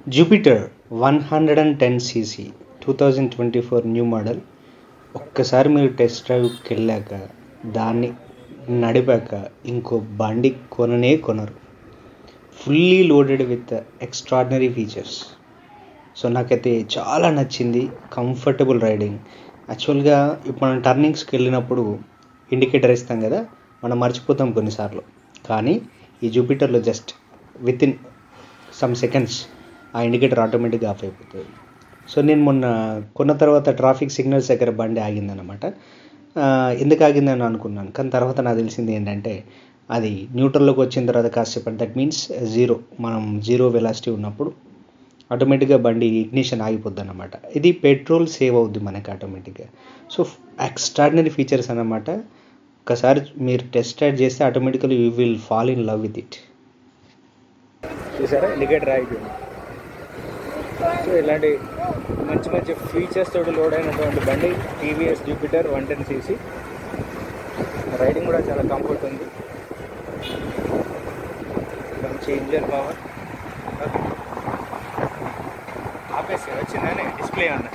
Jupiter 110cc 2024 new model. ఒక్కసారి మీరు test డ్రైవ్కి వెళ్ళాక దాన్ని నడిపాక ఇంకో బండి కొనరు. Fully loaded with extraordinary features. So నాకైతే చాలా నచ్చింది. Comfortable riding. యాక్చువల్గా ఇప్పుడు మనం టర్నింగ్స్కి వెళ్ళినప్పుడు ఇండికేటర్ ఇస్తాం కదా, మనం మర్చిపోతాం కొన్నిసార్లు. కానీ ఈ జూపిటర్లో జస్ట్ వితిన్ సమ్ సెకండ్స్ ఆ ఇండికేటర్ ఆటోమేటిక్గా ఆఫ్ అయిపోతుంది. సో నేను మొన్న కొన్న తర్వాత ట్రాఫిక్ సిగ్నల్స్ దగ్గర బండి ఆగిందనమాట. ఎందుకు ఆగిందని అనుకున్నాను, కానీ తర్వాత నాకు తెలిసింది ఏంటంటే అది న్యూట్రల్లోకి వచ్చిన తర్వాత కాసేపు, దట్ మీన్స్ మనం జీరో వెలాసిటీ ఉన్నప్పుడు ఆటోమేటిక్గా బండి ఇగ్నిషన్ ఆగిపోద్ది అన్నమాట. ఇది పెట్రోల్ సేవ్ అవుద్ది మనకి ఆటోమేటిక్గా. సో ఎక్స్ట్రాడినరీ ఫీచర్స్ అన్నమాట. ఒకసారి మీరు టెస్ట్ రైడ్ చేస్తే automatically you will fall in love with it. చూసారా, ఇండికేటర్ ఆగిపోయింది. సో ఇలాంటి మంచి మంచి ఫీచర్స్ తోటి లోడ్ అయినటువంటి బండి టీవీఎస్ జూపిటర్ 110cc. రైడింగ్ కూడా చాలా కంఫర్ట్ ఉంది. మంచి ఇంజన్ పవర్. ఆపేసి వచ్చిందని డిస్ప్లే అన్న